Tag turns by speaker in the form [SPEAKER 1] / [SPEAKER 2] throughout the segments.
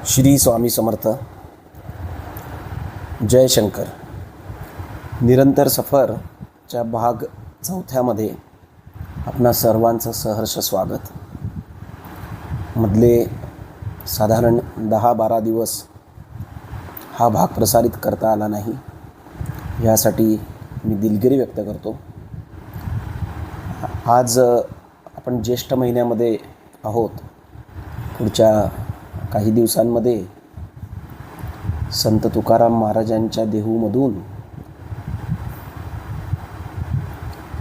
[SPEAKER 1] श्री स्वामी समर्थ. जय शंकर. निरंतर सफरच्या भाग 4 आपणा सर्वांचं सहर्ष स्वागत. मधले साधारण 10-12 दिवस हा भाग प्रसारित करता आला नाही, यासाठी मी दिलगिरी व्यक्त करतो. आज आपण ज्येष्ठ महिन्यामध्ये आहोत. पुढच्या काही दिवसांमध्ये संत तुकाराम महाराजांच्या देहूमधून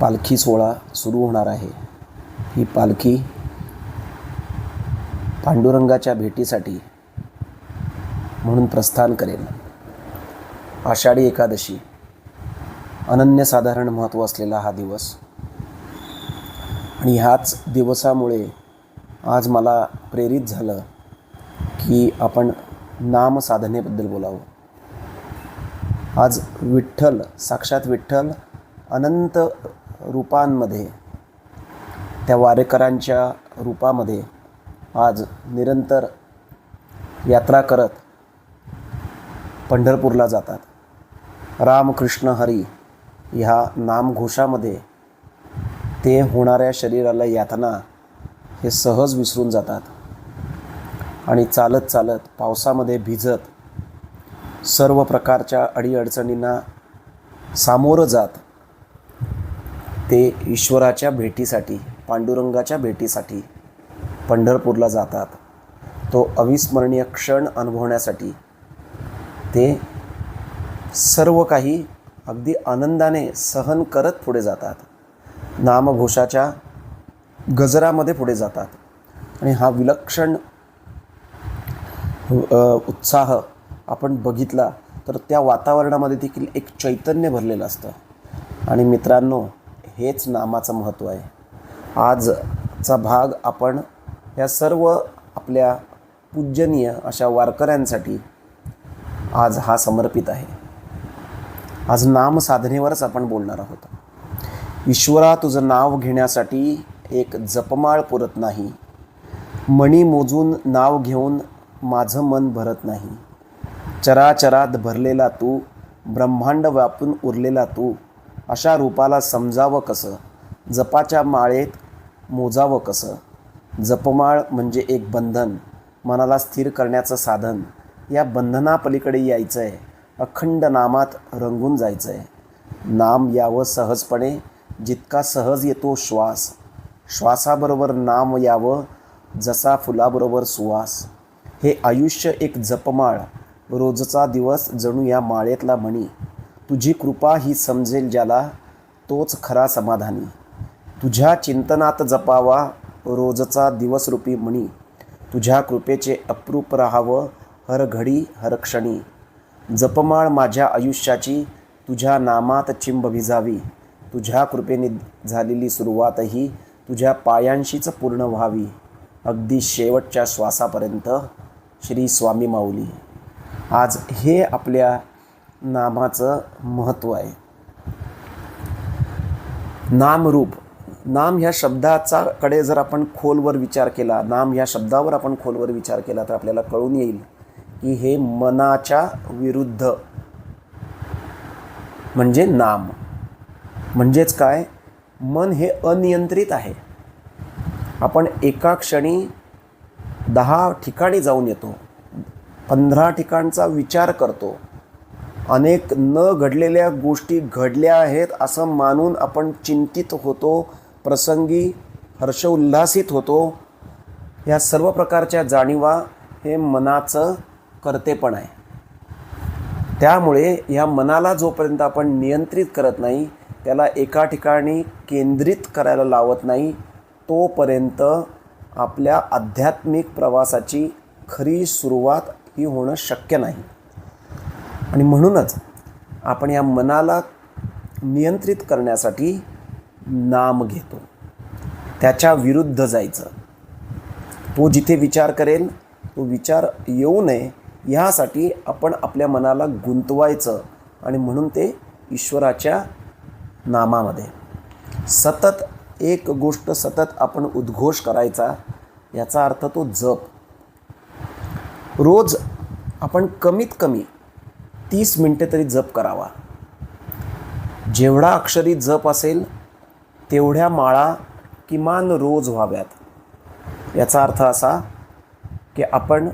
[SPEAKER 1] पालखी सोहळा सुरू होणार आहे. ही पालखी पांडुरंगाच्या भेटीसाठी म्हणून प्रस्थान करेल. आषाढी एकादशी अनन्यसाधारण महत्त्व असलेला हा दिवस, आणि ह्याच दिवसामुळे आज मला प्रेरित झालं की आपण नाम साधनेबद्दल बोलावं. आज विठ्ठल, साक्षात विठ्ठल अनंत रूपांमध्ये, त्या वारेकरांच्या रूपामध्ये आज निरंतर यात्रा करत पंढरपूरला जातात. राम कृष्ण हरी ह्या नामघोषामध्ये ते होणाऱ्या शरीराला यातना हे सहज विसरून जातात, आणि चालत चालत पावसामध्ये भिजत सर्व प्रकारच्या अडीअडचणींना सामोरं जात ते ईश्वराच्या भेटीसाठी, पांडुरंगाच्या भेटीसाठी पंढरपूरला जातात. तो अविस्मरणीय क्षण अनुभवण्यासाठी ते सर्व काही अगदी आनंदाने सहन करत पुढे जातात. नामघोषाच्या गजरामध्ये पुढे जातात, आणि हा विलक्षण उत्साह आपण बघितला तर त्या वातावरणामध्ये देखील एक चैतन्य भरलेलं असतं. आणि मित्रांनो, हेच नामाचं महत्त्व आहे. आजचा भाग आपण या सर्व आपल्या पूजनीय अशा वारकऱ्यांसाठी आज हा समर्पित आहे. आज नाम साधनेवरच आपण बोलणार आहोत. ईश्वरा, तुझं नाव घेण्यासाठी एक जपमाळ पुरत नाही. मणी मोजून नाव घेऊन माझं मन भरत नाही. चराचरात भरलेला तू, ब्रह्मांड व्यापून उरलेला तू, अशा रूपाला समजावं कसं, जपाच्या माळेत मोजावं कसं. जपमाळ म्हणजे एक बंधन, मनाला स्थिर करण्याचं साधन. या बंधनापलीकडे यायचं आहे, अखंड नामात रंगून जायचं आहे. नाम यावं सहजपणे, जितका सहज येतो श्वास. श्वासाबरोबर नाम यावं, जसा फुलाबरोबर सुवास. हे आयुष्य एक जपमाळ, रोजचा दिवस जणू या माळेतला मणी. तुझी कृपा ही समजेल ज्याला, तोच खरा समाधानी. तुझ्या चिंतनात जपावा रोजचा दिवसरूपी मणी. तुझ्या कृपेचे अप्रूप राहावं हर घडी हर क्षणी. जपमाळ माझ्या आयुष्याची, तुझ्या नामात चिंब भिजावी. तुझ्या कृपेने झालेली सुरुवातही तुझ्या पायांशीच पूर्ण व्हावी, अगदी शेवटच्या श्वासापर्यंत. श्री स्वामी माऊली. आज हे आपल्या नामाचं महत्त्व आहे. नामरूप. नाम ह्या शब्दाचा कडे जर आपण खोलवर विचार केला, नाम ह्या शब्दावर आपण खोलवर विचार केला, तर आपल्याला कळून येईल की हे मनाच्या विरुद्ध म्हणजे नाम. म्हणजेच काय? मन हे अनियंत्रित आहे. आपण एका क्षणी 10 ठिकाणी जाऊन येतो, 15 ठिकाणचा विचार करतो. अनेक न घडलेल्या गोष्टी घडल्या आहेत असं मानून आपण चिंतित होतो, प्रसंगी हर्षोल्लासित होतो. या सर्व प्रकारच्या जाणीवा हे मनाचं कर्तेपण आहे. त्यामुळे या मनाला जोपर्यंत आपण नियंत्रित करत नाही, त्याला एका ठिकाणी केंद्रित करायला लावत नाही, तोपर्यंत आपल्या आध्यात्मिक प्रवासाची खरी सुरुवात ही होणं शक्य नाही. आणि म्हणूनच आपण या मनाला नियंत्रित करण्यासाठी नाम घेतो. त्याच्या विरुद्ध जायचं. तो जिथे विचार करेल, तो विचार येऊ नये ह्यासाठी आपण आपल्या मनाला गुंतवायचं, आणि म्हणून ते ईश्वराच्या नामामध्ये सतत एक गोष्ट सतत आपण उद्घोष करायचा. याचा अर्थ तो जप. रोज आपण कमीत कमी 30 मिनटे तरी जप करावा. जेवढा अक्षरी जप असेल तेवढ्या माळा किमान रोज व्हाव्यात. याचा अर्थ असा की आपण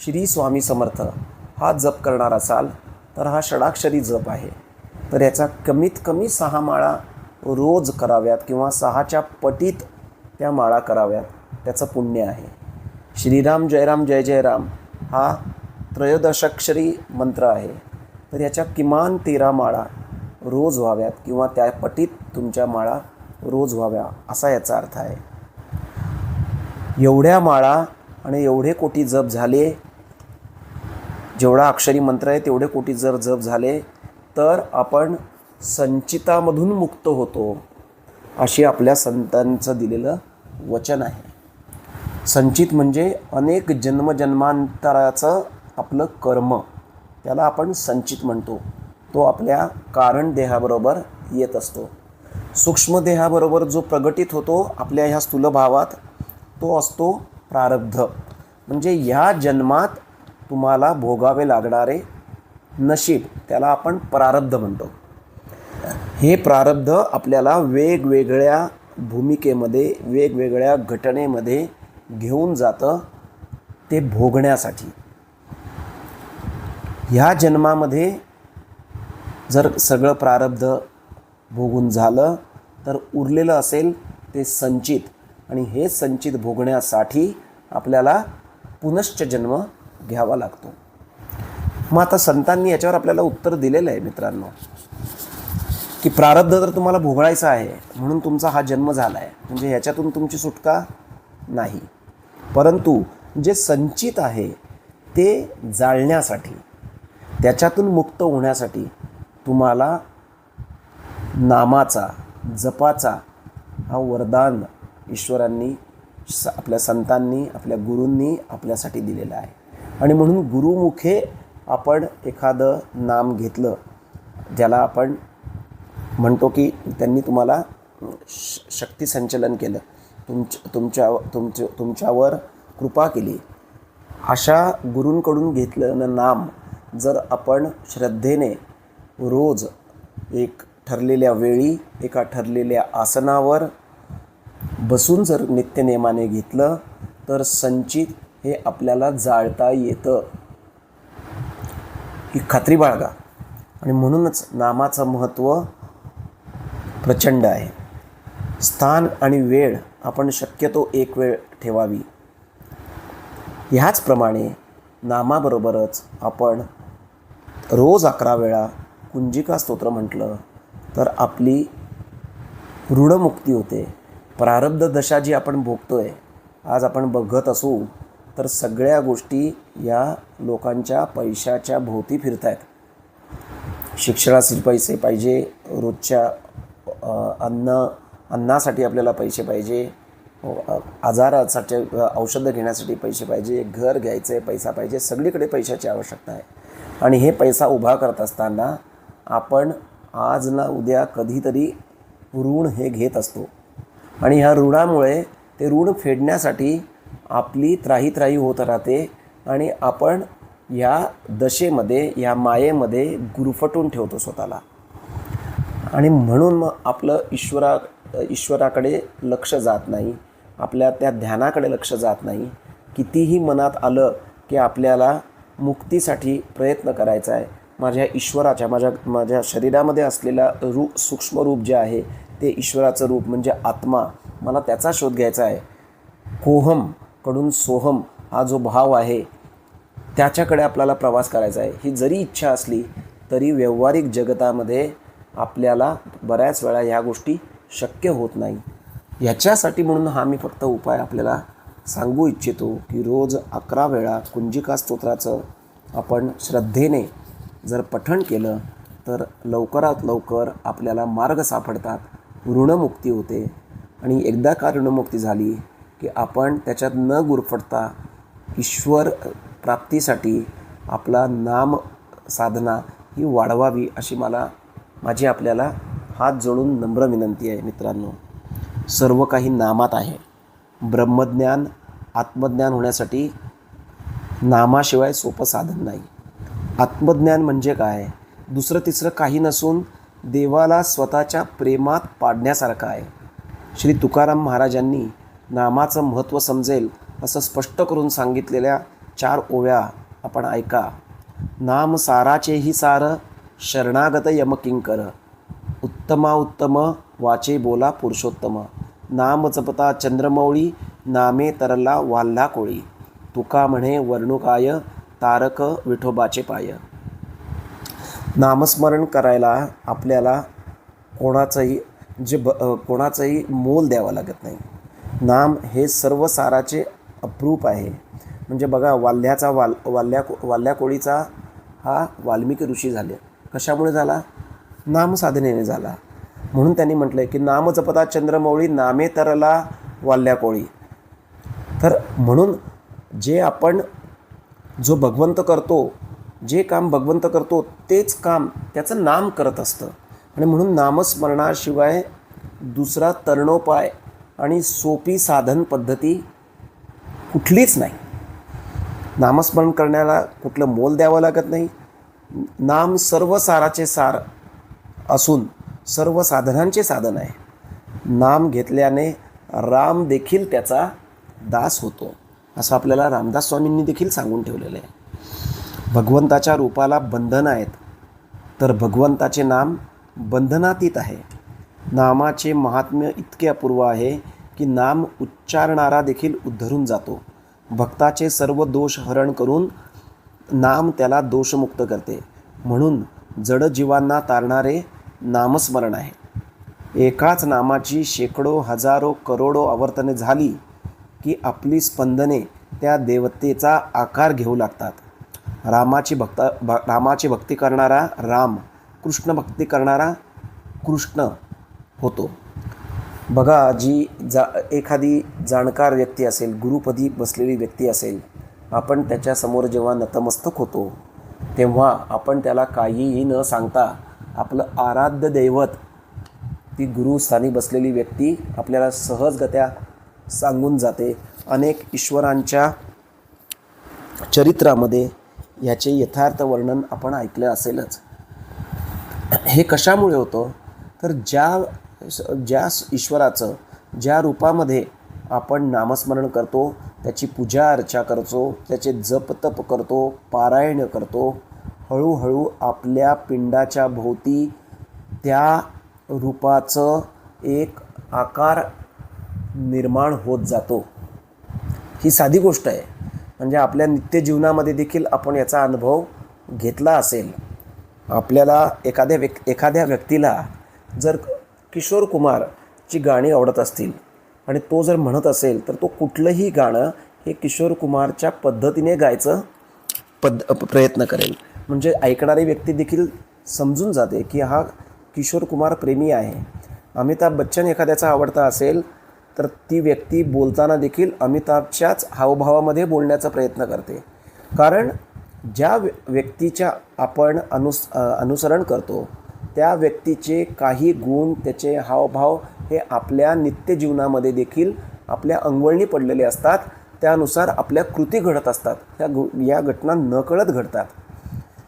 [SPEAKER 1] श्री स्वामी समर्थ हा जप करणार असाल तर हा षडाक्षरी जप आहे, तर याचा कमीत कमी 6 माळा रोज कराव्यात किंवा 6च्या पटीत त्या माळा कराव्यात. त्याचं पुण्य आहे. श्रीराम जय राम जय जय राम हा त्रयोदशाक्षरी मंत्र आहे, तर याच्या किमान 13 माळा रोज व्हाव्यात किंवा त्या पटीत तुमच्या माळा रोज व्हाव्या असा याचा अर्थ आहे. एवढ्या माळा आणि एवढे कोटी जप झाले, जेवढा अक्षरी मंत्र आहे तेवढे कोटी जर जप झाले तर आपण संचितामधून मुक्त होतो, अशी आपल्या संतांचं दिलेलं वचन आहे. संचित म्हणजे अनेक जन्मजन्मांतराचं आपलं कर्म, त्याला आपण संचित म्हणतो. तो आपल्या कारण देहाबरोबर येत असतो. सूक्ष्म देहाबरोबर जो प्रगटित होतो आपल्या ह्या स्थूल भावात तो असतो प्रारब्ध. म्हणजे ह्या जन्मात तुम्हाला भोगावे लागणारे नशीब, त्याला आपण प्रारब्ध म्हणतो. हे प्रारब्ध आपल्याला वेगवेगळ्या भूमिकेमध्ये वेगवेगळ्या घटनेमध्ये घेऊन जातं ते भोगण्यासाठी. ह्या जन्मामध्ये जर सगळं प्रारब्ध भोगून झालं तर उरलेलं असेल ते संचित, आणि हे संचित भोगण्यासाठी आपल्याला पुनश्च जन्म घ्यावा लागतो. मग आता संतांनी याच्यावर आपल्याला उत्तर दिलेलं आहे मित्रांनो, की प्रारब्ध जर तुम्हाला भोगायचं आहे म्हणून तुमचा हा जन्म झाला आहे, म्हणजे ह्याच्यातून तुमची सुटका नाही. परंतु जे संचित आहे ते जाळण्यासाठी, त्याच्यातून मुक्त होण्यासाठी तुम्हाला नामाचा जपाचा हा वरदान ईश्वरांनी आपल्या संतांनी आपल्या गुरूंनी आपल्यासाठी दिलेला आहे. आणि म्हणून गुरुमुखे आपण एखादं नाम घेतलं, ज्याला आपण म्हणतो की त्यांनी तुम्हाला शक्ती संचलन केलं, तुमच्यावर कृपा केली, अशा गुरूंकडून घेतलेलं नाम जर आपण श्रद्धेने रोज एक ठरलेल्या वेळी एका ठरलेल्या आसनावर बसून जर नित्यनेमाने घेतलं तर संचित हे आपल्याला जाळता येतं, ही खात्री बाळगा. आणि म्हणूनच नामाचं महत्त्व प्रचंड आहे. स्थान आणि वेळ आपण शक्यतो एक वेळ ठेवावी. ह्याचप्रमाणे नामाबरोबरच आपण रोज 11 वेळा कुंजिका स्तोत्र म्हटलं तर आपली ऋणमुक्ती होते. प्रारब्ध दशा जी आपण भोगतोय, आज आपण बघत असू तर सगळ्या गोष्टी या लोकांच्या पैशाच्या भोवती फिरत आहेत. शिक्षणासाठी पैसे पाहिजे, रोजच्या अन्नासाठी आपल्याला पैसे पाहिजे, आजारासाठी औषधं घेण्यासाठी पैसे पाहिजे, घर घ्यायचं आहे पैसा पाहिजे, सगळीकडे पैशाची आवश्यकता आहे. आणि हे पैसा उभा करत असताना आपण आज ना उद्या कधीतरी ऋण हे घेत असतो, आणि ह्या ऋणामुळे ते ऋण फेडण्यासाठी आपली त्राही होत राहते, आणि आपण या दशेमध्ये या मायेमध्ये गुरफटून ठेवतो स्वतःला. आणि म्हणून मग आपलं ईश्वराकडे लक्ष जात नाही, आपल्या त्या ध्यानाकडे लक्ष जात नाही. कितीही मनात आलं की आपल्याला मुक्तीसाठी प्रयत्न करायचा आहे, माझ्या ईश्वराच्या माझ्या शरीरामध्ये असलेला सूक्ष्म रूप जे आहे ते ईश्वराचं रूप म्हणजे आत्मा, मला त्याचा शोध घ्यायचा आहे. कोहम कडून सोहम हा जो भाव आहे त्याच्याकडे आपल्याला प्रवास करायचा आहे. ही जरी इच्छा असली तरी व्यावहारिक जगतामध्ये आपल्याला बऱ्याच वेळा ह्या गोष्टी शक्य होत नाही. याच्यासाठी म्हणून हा मी फक्त उपाय आपल्याला सांगू इच्छितो की रोज 11 वेळा कुंजिका स्तोत्राचं आपण श्रद्धेने जर पठण केलं तर लवकरात लवकर आपल्याला मार्ग सापडतात, ऋणमुक्ती होते. आणि एकदा का ऋणमुक्ती झाली की आपण त्याच्यात न गुरफटता ईश्वर प्राप्तीसाठी आपला नाम साधना ही वाढवावी अशी माझी आपल्याला हात जोडून नम्र विनंती आहे. मित्रांनो, सर्व काही नामात आहे. ब्रह्मज्ञान आत्मज्ञान होण्यासाठी नामाशिवाय सोपं साधन नाही. आत्मज्ञान म्हणजे काय? दुसरं तिसरं काही नसून देवाला स्वतःच्या प्रेमात पाडण्यासारखं आहे. श्री तुकाराम महाराजांनी नामाचं महत्त्व समजेल असं स्पष्ट करून सांगितलेल्या 4 ओव्या आपण ऐका. नाम साराचेही सार, शरणागत यमकिंकर, उत्तमा उत्तम वाचे बोला पुरुषोत्तम, नाम जपता चंद्रमौळी, नामे तरला वाल्हा कोळी, तुका म्हणे वर्णुकाय, तारक विठोबाचे पाय. नामस्मरण करायला आपल्याला कोणाचंही मोल द्यावं लागत नाही. नाम हे सर्व साराचे अप्रूप आहे. म्हणजे बघा, वाल्ल्या कोळीचा हा वाल्मिकी ऋषी झाले. कशामुळे झाला? नामसाधनेने झाला. म्हणून त्यांनी म्हटलं की नाम जपता चंद्रमौळी, नामे तरला वाल्ल्या कोळी. तर म्हणून जो भगवंत करतो, जे काम भगवंत करतो तेच काम त्याचं नाम करत असतं. आणि म्हणून नामस्मरणाशिवाय दुसरा तरणोपाय आणि सोपी साधन पद्धती कुठलीच नाही. नामस्मरण करण्याला कुठलं मोल द्यावं लागत नाही. नाम सर्व साराचे सार असून सर्व साधनांचे साधन आहे. नाम घेतल्याने राम देखील त्याचा दास होतो, असं आपल्याला रामदास स्वामींनी देखील सांगून ठेवलेलं आहे. भगवंताच्या रूपाला बंधन आहेत, तर भगवंताचे नाम बंधनातीत आहे. नामाचे महात्म्य इतके अपूर्व आहे की नाम उच्चारणारा देखील उद्धरून जातो. भक्ताचे सर्व दोष हरण करून नाम त्याला दोषमुक्त करते. म्हणून जड जीवांना तारणारे नामस्मरण आहे. एकाच नामाची शेकडो, हजारो, करोडो आवर्तने झाली की आपली स्पंदने त्या देवतेचा आकार घेऊ लागतात. रामाची भक्ती करणारा राम, कृष्ण भक्ती करणारा कृष्ण होतो. बघा, एखादी जाणकार व्यक्ती असेल, गुरुपदी बसलेली व्यक्ती असेल, आपण त्याच्यासमोर जेव्हा नतमस्तक होतो तेव्हा आपण त्याला काहीही न सांगता आपलं आराध्य दैवत, ती गुरुस्थानी बसलेली व्यक्ती आपल्याला सहजगत्या सांगून जाते. अनेक ईश्वरांच्या चरित्रामध्ये याचे यथार्थ वर्णन आपण ऐकलं असेलच. हे कशामुळे होतं? तर ज्या ईश्वराचं, ज्या रूपामध्ये आपण नामस्मरण करतो, त्याची पूजा अर्चा करतो, त्याचे जप तप करतो, पारायण करतो, हळूहळू आपल्या पिंडाच्या भोवती त्या रूपाचं एक आकार निर्माण होत जातो. ही साधी गोष्ट आहे. म्हणजे आपल्या नित्यजीवनामध्ये देखील आपण याचा अनुभव घेतला असेल. आपल्याला एखाद्या व्यक्तीला जर किशोर कुमारची गाणी आवडत असतील आणि तो जर म्हणत असेल तर तो कुठलंही गाणं हे किशोर कुमारच्या पद्धतीने गायचं प्रयत्न करेल. म्हणजे ऐकणारी व्यक्ती देखील समजून जाते की हा किशोर कुमार प्रेमी आहे. अमिताभ बच्चन एखाद्याचा आवडता असेल तर ती व्यक्ती बोलताना देखील अमिताभच्याच हावभावामध्ये बोलण्याचा प्रयत्न करते. कारण ज्या व्यक्तीच्या आपण अनुसरण करतो त्या व्यक्तीचे काही गुण, त्याचे हावभाव हे आपल्या नित्यजीवनामध्ये देखील आपल्या अंगवळणी पडलेले असतात. त्यानुसार आपल्या कृती घडत असतात. या घटना नकळत घडतात.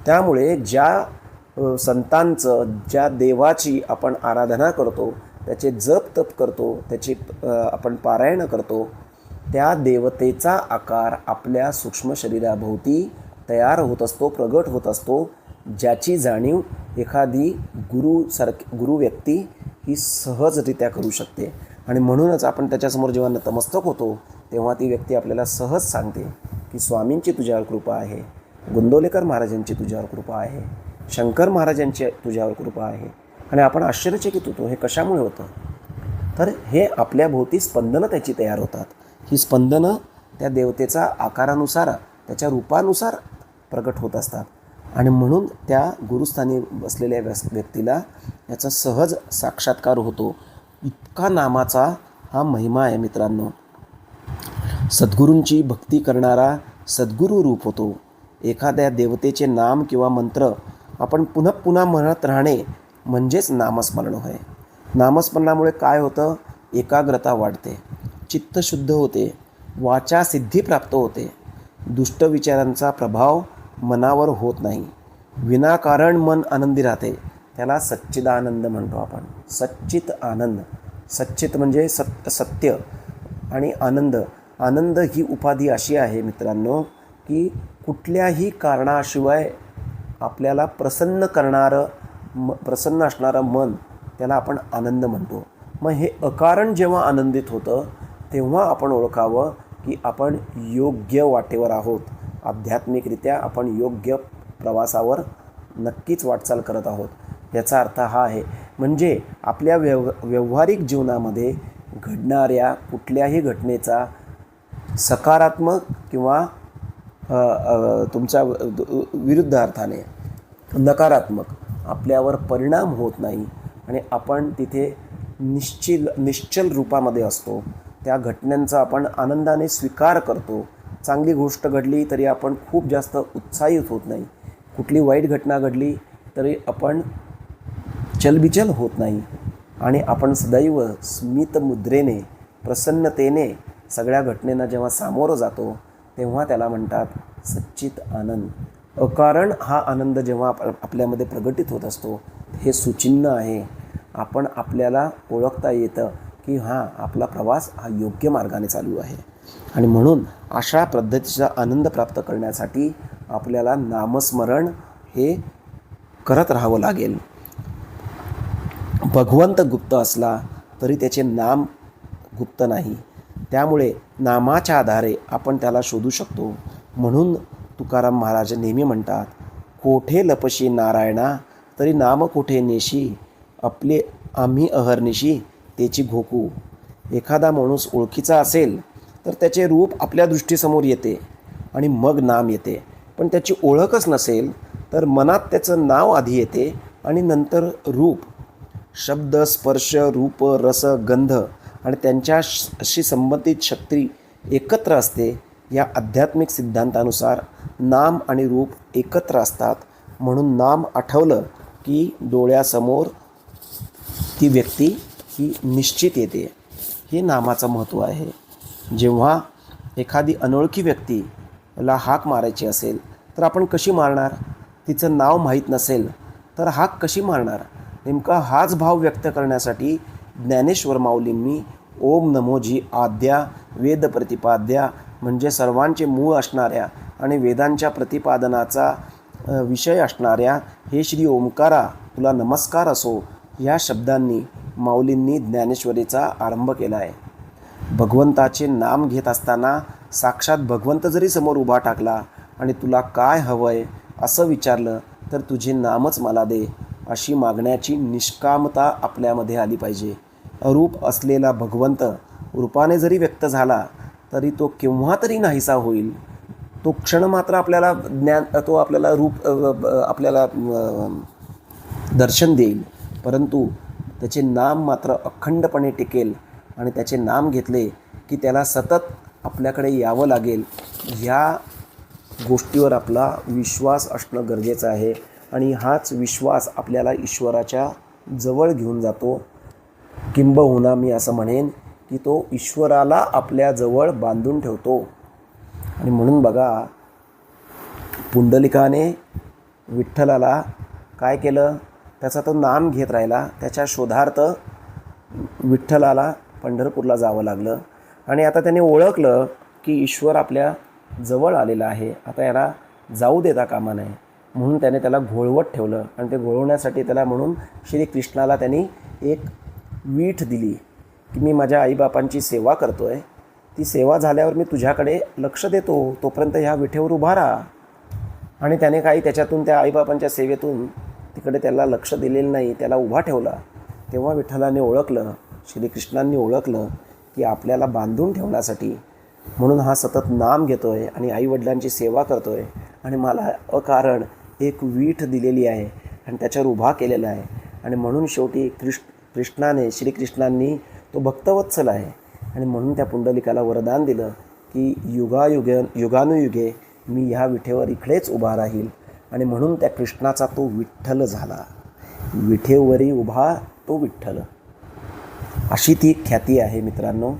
[SPEAKER 1] त्यामुळे ज्या संतांचं, ज्या देवाची आपण आराधना करतो, त्याचे जप तप करतो, त्याची आपण पारायण करतो, त्या देवतेचा आकार आपल्या सूक्ष्म शरीराभोवती तयार होत असतो, प्रगट होत असतो. ज्याची जाणीव एखादी गुरु व्यक्ती ही सहजरित्या करू शकते. आणि म्हणूनच आपण त्याच्यासमोर जेव्हा नतमस्तक होतो तेव्हा ती व्यक्ती आपल्याला सहज सांगते की स्वामींची तुझ्यावर कृपा आहे, गोंदवलेकर महाराजांची तुझ्यावर कृपा आहे, शंकर महाराजांची तुझ्यावर कृपा आहे. आणि आपण आश्चर्यचकित होतो, हे कशामुळे होतं? तर हे आपल्या भोवती स्पंदनं त्याची तयार होतात. ही स्पंदनं त्या देवतेचा आकारानुसार, त्याच्या रूपानुसार प्रगट होत असतात. आणि म्हणून त्या गुरुस्थानी बसलेल्या व्यक्तीला याचा सहज साक्षात्कार होतो. इतका नामाचा हा महिमा आहे मित्रांनो. सद्गुरूंची भक्ती करणारा सद्गुरू रूप होतो. एखाद्या देवतेचे नाम किंवा मंत्र आपण पुन्हा पुन्हा म्हणत राहणे म्हणजेच नामस्मरण होय. नामस्मरणामुळे काय होतं? एकाग्रता वाढते, चित्त शुद्ध होते, वाचा सिद्धी प्राप्त होते. दुष्ट विचारांचा प्रभाव मनावर होत नाही. विनाकारण मन आनंदी राहते. त्याला सच्चिदानंद म्हणतो आपण. सच्चित आनंद. सच्चित म्हणजे सत्य आणि आनंद. आनंद ही उपाधी अशी आहे मित्रांनो की कुठल्याही कारणाशिवाय आपल्याला प्रसन्न असणारं मन, त्याला आपण आनंद म्हणतो. मग हे अकारण जेव्हा आनंदित होतं तेव्हा आपण ओळखावं की आपण योग्य वाटेवर आहोत. आध्यात्मिकरित्या आपण योग्य प्रवासावर नक्कीच वाटचाल करत आहोत. याचा अर्थ हा आहे. म्हणजे आपल्या व्यावहारिक जीवनामध्ये घडणाऱ्या कुठल्याही घटनेचा सकारात्मक किंवा तुमच्या विरुद्ध अर्थाने नकारात्मक आपल्यावर परिणाम होत नाही आणि आपण तिथे निश्चल रूपामध्ये असतो. त्या घटनांचा आपण आनंदाने स्वीकार करतो. चांगली गोष्ट घडली तरी आपण खूप जास्त उत्साहित होत नाही. कुठली वाईट घटना घडली तरी आपण चलबिचल होत नाही आणि आपण सदैव स्मितमुद्रेने प्रसन्नतेने सगळ्या घटनेला जेव्हा सामोरं जातो तेव्हा त्याला म्हणतात सच्चित आनंद. अकारण हा आनंद जेव्हा आपल्यामध्ये प्रगटित होत असतो हे सुचिन्ह आहे. आपण आपल्याला ओळखता येतं की हां, आपला प्रवास हा योग्य मार्गाने चालू आहे. आणि म्हणून अशा पद्धतीचा आनंद प्राप्त करण्यासाठी आपल्याला नामस्मरण हे करत राहावं लागेल. भगवंत गुप्त असला तरी त्याचे नाम गुप्त नाही. त्यामुळे नामाच्या आधारे आपण त्याला शोधू शकतो. म्हणून तुकाराम महाराज नेहमी म्हणतात, कोठे लपशी नारायणा तरी नाम कोठे नेशी, आपले आम्ही अहर्निशी त्याची घोकू. एखादा माणूस ओळखीचा असेल तर त्याचे रूप आपल्या दृष्टीसमोर येते आणि मग नाम येते. पण त्याची ओळखच नसेल तर मनात त्याचं नाव आधी येते आणि नंतर रूप. शब्द, स्पर्श, रूप, रस, गंध आणि त्यांच्याशी संबंधित शक्ती एकत्र असते. या आध्यात्मिक सिद्धांतानुसार नाम आणि रूप एकत्र असतात. म्हणून नाम आठवलं की डोळ्यासमोर ती व्यक्ती ही निश्चित येते. हे नामाचं महत्त्व आहे. जेव्हा एखादी अनोळखी व्यक्तीला हाक मारायची असेल तर आपण कशी मारणार? तिचं नाव माहीत नसेल तर हाक कशी मारणार? नेमका हाच भाव व्यक्त करण्यासाठी ज्ञानेश्वर माऊलींनी ओम नमोजी आद्या वेद प्रतिपाद्या म्हणजे सर्वांचे मूळ असणाऱ्या आणि वेदांच्या प्रतिपादनाचा विषय असणाऱ्या हे श्री ओंकारा तुला नमस्कार असो या शब्दांनी माऊलींनी ज्ञानेश्वरीचा आरंभ केला आहे. भगवंताचे नाम घेत असताना साक्षात भगवंत जरी समोर उभा टाकला आणि तुला काय हवं आहे असं विचारलं तर तुझे नामच मला दे अशी मागण्याची निष्कामता आपल्यामध्ये आली पाहिजे. अरूप असलेला भगवंत रूपाने जरी व्यक्त झाला तरी तो केव्हा तरी नाहीसा होईल. तो क्षण मात्र आपल्याला तो आपल्याला रूप आपल्याला दर्शन देईल, परंतु त्याचे नाम मात्र अखंडपणे टिकेल आणि त्याचे नाम घेतले की त्याला सतत आपल्याकडे यावं लागेल. ह्या गोष्टीवर आपला विश्वास असणं गरजेचं आहे आणि हाच विश्वास आपल्याला ईश्वराच्या जवळ घेऊन जातो. किंबहुना मी असं म्हणेन की तो ईश्वराला आपल्याजवळ बांधून ठेवतो. आणि म्हणून बघा, पुंडलिकाने विठ्ठलाला काय केलं? त्याचा तो नाम घेत राहिला. त्याच्या शोधार्थ विठ्ठलाला पंढरपूरला जावं लागलं आणि आता त्याने ओळखलं की ईश्वर आपल्या जवळ आलेला आहे. आता याला जाऊ देता कामा नये म्हणून त्याने त्याला घोळवत ठेवलं आणि ते घोळवण्यासाठी त्याला म्हणून श्रीकृष्णाला त्यांनी एक वीठ दिली की मी माझ्या आईबापांची सेवा करतो आहे, ती सेवा झाल्यावर मी तुझ्याकडे लक्ष देतो, तोपर्यंत ह्या विठेवर उभा राहा. आणि त्याने काही त्याच्यातून त्या आईबापांच्या सेवेतून तिकडे त्याला लक्ष दिलेलं नाही, त्याला उभा ठेवला. तेव्हा विठ्ठलाने ओळखलं, श्रीकृष्णांनी ओळखलं की आपल्याला बांधून ठेवण्यासाठी म्हणून हा सतत नाम घेतो आहे आणि आईवडिलांची सेवा करतो आहे आणि मला अकारण एक वीठ दिलेली आहे आणि त्याच्यावर उभा केलेला आहे. आणि म्हणून शेवटी श्रीकृष्णांनी तो भक्तवत्सल आहे आणि म्हणून त्या पुंडलिकाला वरदान दिलं की युगानुयुगे मी ह्या विठेवर इकडेच उभा राहील. आणि म्हणून त्या कृष्णाचा तो विठ्ठल झाला. विठेवरी उभा तो विठ्ठल, अशी ती ख्याती आहे मित्रांनो.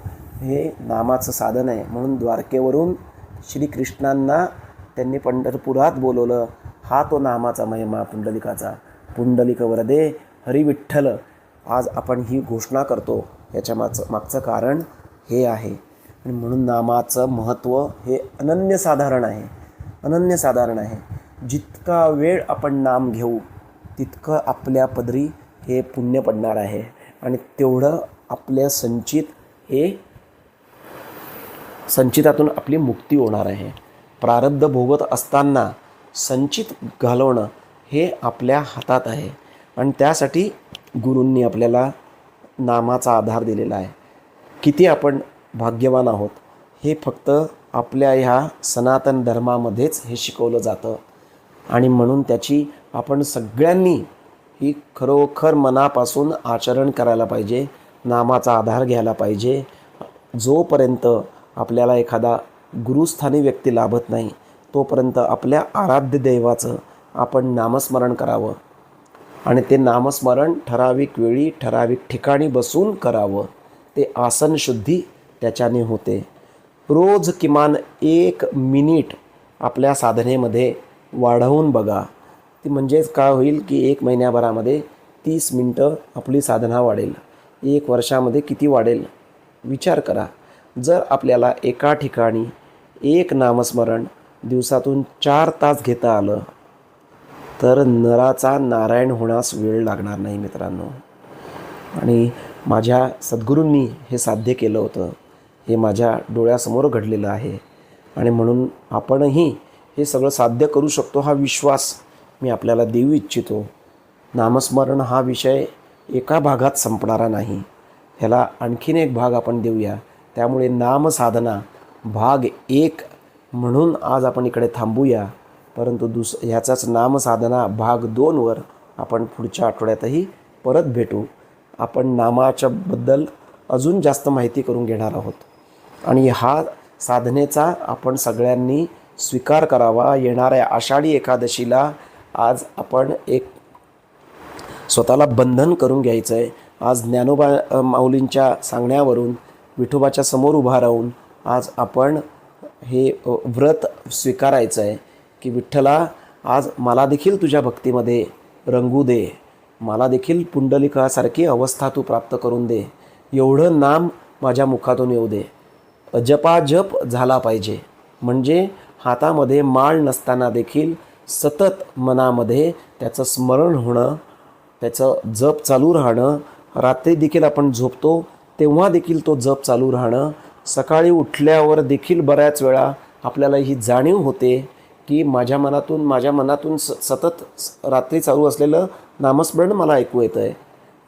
[SPEAKER 1] हे नामाचं साधन आहे. म्हणून द्वारकेवरून श्रीकृष्णांना त्यांनी पंढरपुरात बोलवलं. हा तो नामाचा महिमा पुंडलिकाचा. पुंडलिक वरदे हरी विठ्ठल. आज आपण ही घोषणा करतो. याच्या मागचं कारण हे आहे. आणि म्हणून नामाचं महत्त्व हे अनन्यसाधारण आहे. अनन्यसाधारण आहे. जितका वेळ आपण नाम घेऊ तितकं आपल्या पदरी हे पुण्य पडणार आहे. आणि तेवढं आपल्या संचितातून आपली मुक्ती होणार आहे. प्रारब्ध भोगत असताना संचित घालवणं हे आपल्या हातात आहे. आणि त्यासाठी गुरूंनी आपल्याला नामाचा आधार दिलेला आहे. किती आपण भाग्यवान आहोत हे फक्त आपल्या ह्या सनातन धर्मामध्येच हे शिकवलं जातं. आणि म्हणून त्याची आपण सगळ्यांनी ही खरोखर मनापासून आचरण करायला पाहिजे. नामाचा आधार घ्यायला पाहिजे. जोपर्यंत आपल्याला एखादा गुरुस्थानी व्यक्ती लाभत नाही तोपर्यंत आपल्या आराध्य दैवाचं आपण नामस्मरण करावं. आणि ते नामस्मरण ठराविक वेळी ठराविक ठिकाणी बसून करावं. ते आसन शुद्धी त्याच्याने होते. रोज किमान 1 मिनिट आपल्या साधनेमध्ये वाढवून बघा. ती म्हणजेच काय होईल की 1 महिन्याभरामध्ये 30 मिनटं आपली साधना वाढेल. 1 वर्षामध्ये किती वाढेल विचार करा. जर आपल्याला एका ठिकाणी 1 नामस्मरण दिवसातून 4 तास घेता आलं तर नराचा नारायण होण्यास वेळ लागणार नाही मित्रांनो. आणि माझ्या सद्गुरूंनी हे साध्य केलं होतं. हे माझ्या डोळ्यासमोर घडलेलं आहे. आणि म्हणून आपणही हे सगळं साध्य करू शकतो हा विश्वास मी आपल्याला देऊ इच्छितो. नामस्मरण हा विषय एका भागात संपणारा नाही. ह्याला आणखीन एक भाग आपण देऊया. त्यामुळे नामसाधना भाग 1 म्हणून आज आपण इकडे थांबूया. परंतु ह्याचाच नामसाधना भाग 2वर आपण पुढच्या आठवड्यातही परत भेटू. आपण नामाच्याबद्दल अजून जास्त माहिती करून घेणार आहोत. आणि हा साधनेचा आपण सगळ्यांनी स्वीकार करावा. येणाऱ्या आषाढी एकादशीला आज आपण एक स्वतःला बंधन करून घ्यायचं आहे. आज ज्ञानोबा माऊलींच्या सांगण्यावरून विठोबाच्या समोर उभा राहून आज आपण हे व्रत स्वीकारायचं आहे की विठ्ठला आज मला देखील तुझ्या भक्तीमध्ये रंगू दे. मला देखील पुंडलिकासारखी अवस्था तू प्राप्त करून दे. एवढं नाम माझ्या मुखातून येऊ दे. जपाजप झाला पाहिजे. म्हणजे हातामध्ये माळ नसताना देखील सतत मनामध्ये त्याचं स्मरण होणं, त्याचं जप चालू राहणं. रात्री देखील आपण झोपतो तेव्हा देखील तो जप चालू राहणं. सकाळी उठल्यावर देखील बऱ्याच वेळा आपल्याला ही जाणीव होते की माझ्या मनातून सतत रात्री चालू असलेलं नामस्मरण मला ऐकू येतं आहे.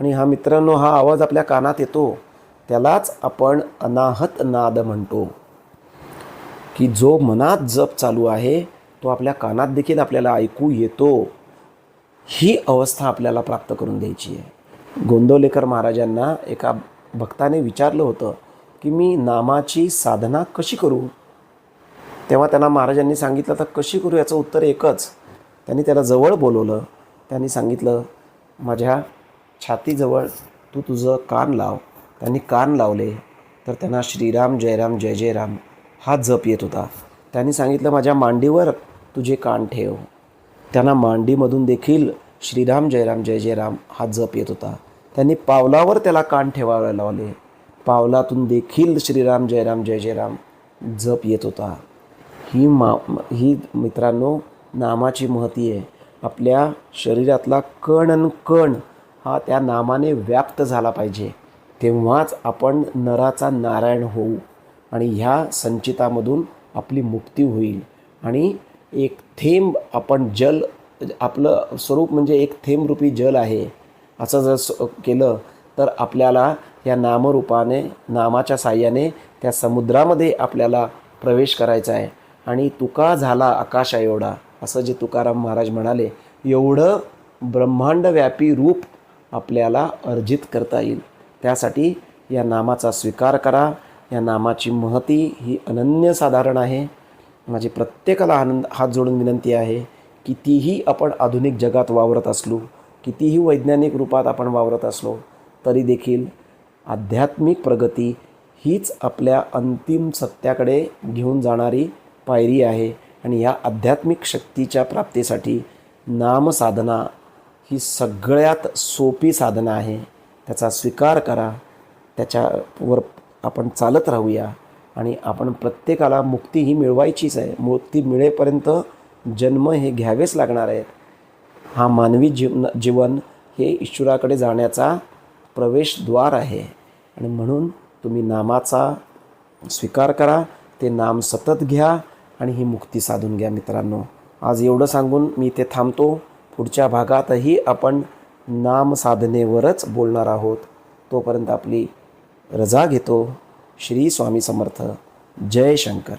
[SPEAKER 1] आणि हा मित्रांनो हा आवाज आपल्या कानात येतो त्यालाच आपण अनाहत नाद म्हणतो. की जो मनात जप चालू आहे तो आपल्या कानात देखील आपल्याला ऐकू येतो. ही अवस्था आपल्याला प्राप्त करून द्यायची आहे. गोंदवलेकर महाराजांना एका भक्ताने विचारलं होतं की मी नामाची साधना कशी करू. तेव्हा त्यांना महाराजांनी सांगितलं तर कशी करू याचं उत्तर एकच. त्यांनी त्याला जवळ बोलवलं. त्यांनी सांगितलं माझ्या छातीजवळ तू तुझं कान लाव. त्यांनी कान लावले तर त्यांना श्रीराम जयराम जय जय राम हा जप येत होता. त्यांनी सांगितलं माझ्या मांडीवर तुझे कान ठेव. त्यांना मांडीमधून देखील श्रीराम जयराम जय जय राम हा जप येत होता. त्यांनी पावलावर त्याला कान ठेवायला लावले. पावलातून देखील श्रीराम जयराम जय जय राम जप येत होता. ही मित्रांनो नामाची महती आहे. आपल्या शरीरातला कण आणि कण हा त्या नामाने व्याप्त झाला पाहिजे. तेव्हाच आपण नराचा नारायण होऊ आणि ह्या संचितामधून आपली मुक्ती होईल. आणि एक थेंब आपण जल आपलं स्वरूप म्हणजे एक थेंब रूपी जल आहे असं जर केलं तर आपल्याला या नामरूपाने नामाच्या साह्याने त्या समुद्रामध्ये आपल्याला प्रवेश करायचा आहे. आणि तुका झाला आकाशा एवढा असं जे तुकाराम महाराज म्हणाले एवढं ब्रह्मांडव्यापी रूप आपल्याला अर्जित करता येईल. त्यासाठी या नामाचा स्वीकार करा. या नामाची महती ही अनन्यसाधारण आहे. माझी प्रत्येकाला हात जोडून विनंती आहे. कितीही आपण आधुनिक जगात वावरत असलो, कितीही वैज्ञानिक रूपात आपण वावरत असलो तरी देखील आध्यात्मिक प्रगती हीच आपल्या अंतिम सत्याकडे घेऊन जाणारी पायरी आहे आणि या आध्यात्मिक शक्तीच्या प्राप्तीसाठी नामसाधना ही सगळ्यात सोपी साधना आहे. त्याचा स्वीकार करा, त्याच्यावर आपण चालत राहूया आणि आपण प्रत्येकाला मुक्ती ही मिळवायचीच आहे. मुक्ती मिळेपर्यंत जन्म हे घ्यावेच लागणार आहेत. हा मानवी जीवन हे ईश्वराकडे जाण्याचा प्रवेशद्वार आहे आणि म्हणून तुम्ही नामाचा स्वीकार करा, ते नाम सतत घ्या आणि ही मुक्ती साधून घ्या. मित्रांनो, आज एवढं सांगून मी इथे थांबतो. पुढच्या भागातही आपण नाम साधनेवरच बोलणार आहोत. तोपर्यंत आपली रजा घेतो. श्री स्वामी समर्थ. जय शंकर.